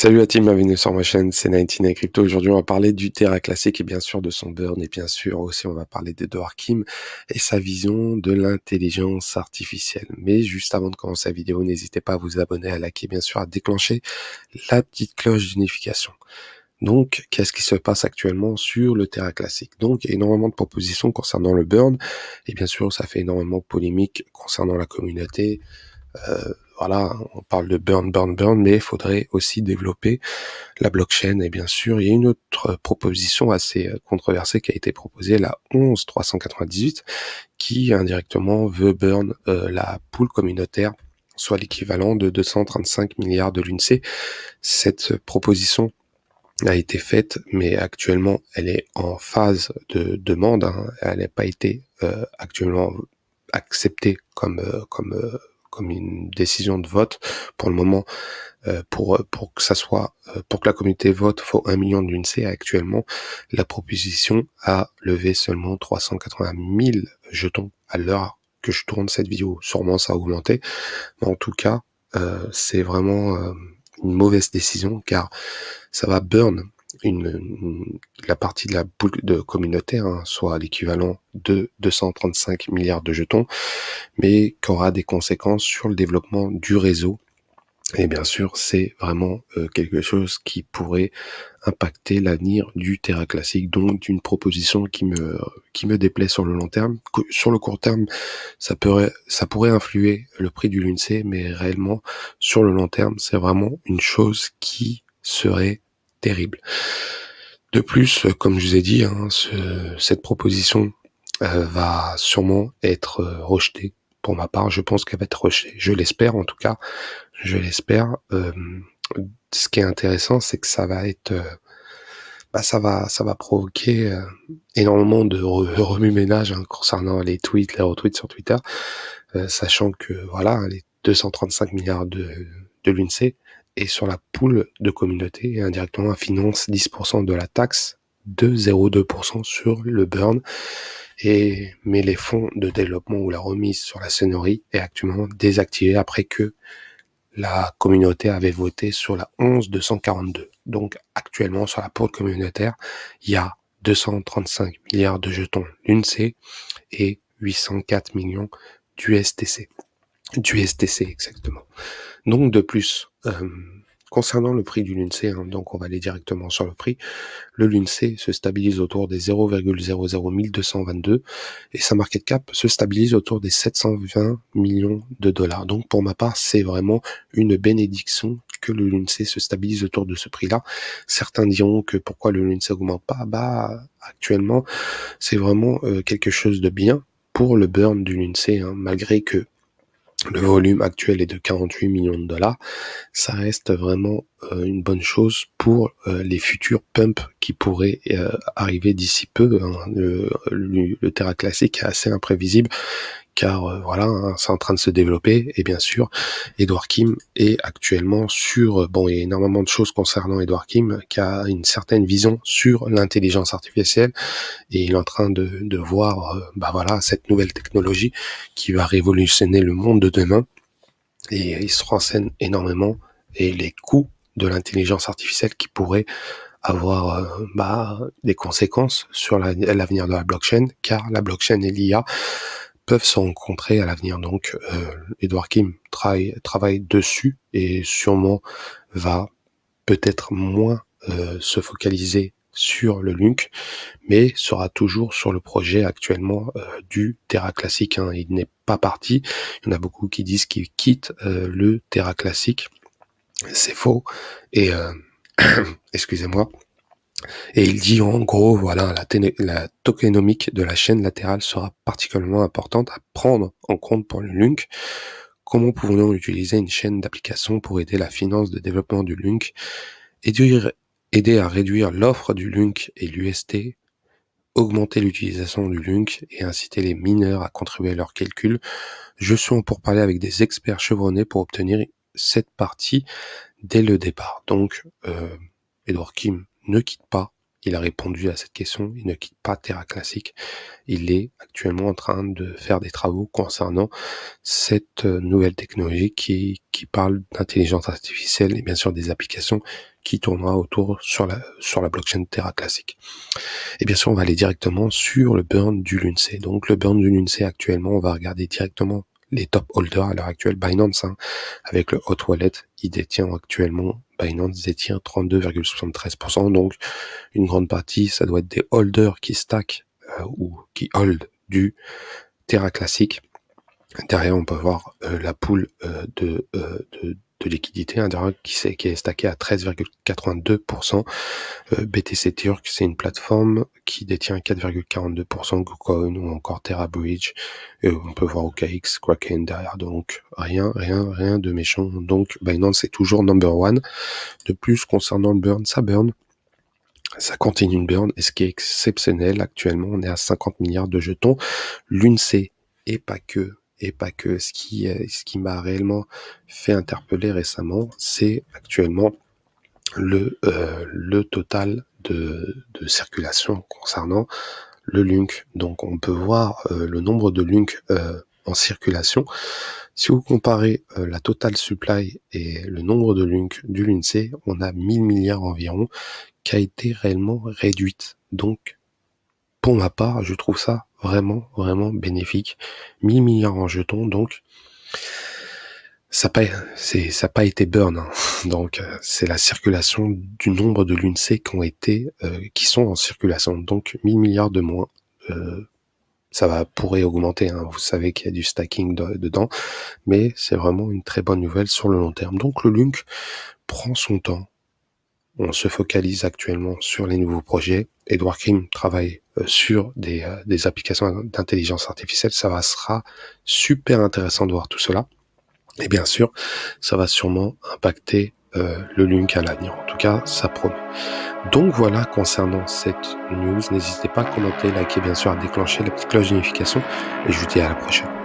Salut la team, bienvenue sur ma chaîne, c'est 99 Crypto. Aujourd'hui, on va parler du Terra classique et bien sûr de son burn. Et bien sûr aussi, on va parler d'Edouard Kim et sa vision de l'intelligence artificielle. Mais juste avant de commencer la vidéo, n'hésitez pas à vous abonner, à liker, bien sûr, à déclencher la petite cloche de notification. Donc, qu'est-ce qui se passe actuellement sur le Terra classique? Donc, il y a énormément de propositions concernant le burn. Et bien sûr, ça fait énormément de polémiques concernant la communauté. Voilà, on parle de burn, burn, burn, mais il faudrait aussi développer la blockchain. Et bien sûr, il y a une autre proposition assez controversée qui a été proposée, la 11398, qui indirectement veut burn la pool communautaire, soit l'équivalent de 235 milliards de l'UNC. Cette proposition a été faite, mais actuellement, elle est en phase de demande. Elle n'a pas été actuellement acceptée comme une décision de vote. Pour le moment, pour que ça soit, pour que la communauté vote, faut 1 million de l'UNC. Actuellement, la proposition a levé seulement 380 000 jetons à l'heure que je tourne cette vidéo. Sûrement, ça a augmenté. Mais en tout cas, c'est vraiment une mauvaise décision car ça va burn la partie de la boule de communautaire, soit l'équivalent de 235 milliards de jetons, mais qui aura des conséquences sur le développement du réseau. Et bien sûr, c'est vraiment quelque chose qui pourrait impacter l'avenir du Terra classique, donc d'une proposition qui me déplaît sur le long terme. Sur le court terme, ça pourrait influer le prix du l'UNC, mais réellement, sur le long terme, c'est vraiment une chose qui serait terrible. De plus, comme je vous ai dit, cette proposition va sûrement être rejetée. Pour ma part, je pense qu'elle va être rejetée. Je l'espère en tout cas. Je l'espère. Ce qui est intéressant, c'est que ça va être, ça va provoquer énormément de remue-ménage concernant les tweets, les retweets sur Twitter, sachant que voilà, les 235 milliards de l'UNC et sur la pool de communauté et indirectement, elle finance 10% de la taxe de 0,2% sur le burn. Mais les fonds de développement ou la remise sur la sonnerie est actuellement désactivée après que la communauté avait voté sur la 11242. Donc actuellement sur la pool communautaire, il y a 235 milliards de jetons l'UNC et 804 millions d'USTC. D'USTC exactement. Donc de plus, concernant le prix du l'UNC, donc on va aller directement sur le prix, le l'UNC se stabilise autour des 0,00222 et sa market cap se stabilise autour des 720 millions de dollars. Donc pour ma part, c'est vraiment une bénédiction que le l'UNC se stabilise autour de ce prix-là. Certains diront que pourquoi le l'UNC augmente pas? Actuellement, c'est vraiment quelque chose de bien pour le burn du l'UNC, malgré que le volume actuel est de 48 millions de dollars, ça reste vraiment une bonne chose pour les futurs pumps qui pourraient arriver d'ici peu. Le Terra classique est assez imprévisible car voilà, c'est en train de se développer et bien sûr, Edouard Kim est actuellement sur, il y a énormément de choses concernant Edouard Kim qui a une certaine vision sur l'intelligence artificielle et il est en train de voir, voilà, cette nouvelle technologie qui va révolutionner le monde de demain et il se renseigne énormément et les coûts de l'intelligence artificielle qui pourraient avoir des conséquences sur l'avenir de la blockchain, car la blockchain et l'IA peuvent se rencontrer à l'avenir. Donc, Edouard Kim travaille dessus et sûrement va peut-être moins se focaliser sur le Lunk, mais sera toujours sur le projet actuellement du Terra classique. Il n'est pas parti. Il y en a beaucoup qui disent qu'il quitte le Terra classique. C'est faux. Et excusez-moi. Et il dit en gros, voilà, la tokenomique de la chaîne latérale sera particulièrement importante à prendre en compte pour le Lunk. Comment pouvons-nous utiliser une chaîne d'application pour aider la finance de développement du Lunk, aider à réduire l'offre du Lunk et l'UST, augmenter l'utilisation du Lunk et inciter les mineurs à contribuer à leurs calculs. Je suis en pourparlers avec des experts chevronnés pour obtenir cette partie dès le départ. Donc, Edouard Kim ne quitte pas il a répondu à cette question, il ne quitte pas Terra Classic. Il est actuellement en train de faire des travaux concernant cette nouvelle technologie qui parle d'intelligence artificielle et bien sûr des applications qui tournera autour sur la blockchain Terra Classic. Et bien sûr, on va aller directement sur le burn du LUNC. Donc le burn du LUNC actuellement, on va regarder directement les top holders à l'heure actuelle. Binance, avec le hot wallet, Binance détient 32,73%. Donc une grande partie, ça doit être des holders qui stack ou qui hold du Terra Classic. Derrière, on peut voir la pool de liquidité qui est stacké à 13,82%. BTC Turk, c'est une plateforme qui détient 4,42%, KuCoin ou encore TerraBridge. On peut voir OKX, Kraken derrière, donc rien de méchant. Donc Binance est toujours number one. De plus, concernant le burn, ça continue de burn, et ce qui est exceptionnel, actuellement, on est à 50 milliards de jetons. L'UNC, et pas que, ce qui m'a réellement fait interpeller récemment, c'est actuellement le total de circulation concernant le LUNC. Donc on peut voir le nombre de LUNC en circulation. Si vous comparez la total supply et le nombre de LUNC du LUNC, on a 1000 milliards environ qui a été réellement réduite. Donc pour ma part, je trouve ça vraiment bénéfique. 1000 milliards en jetons, donc ça n'a pas été burn, donc c'est la circulation du nombre de l'UNC qui sont en circulation, donc 1000 milliards de moins. Ça pourrait augmenter, vous savez qu'il y a du stacking dedans, mais c'est vraiment une très bonne nouvelle sur le long terme. Donc le LUNC prend son temps. On se focalise actuellement sur les nouveaux projets. Edouard Kim travaille sur des applications d'intelligence artificielle. Sera super intéressant de voir tout cela. Et bien sûr, ça va sûrement impacter le LUNC à l'avenir. En tout cas, ça promet. Donc voilà, concernant cette news, n'hésitez pas à commenter, liker, bien sûr, à déclencher la petite cloche de notification. Et je vous dis à la prochaine.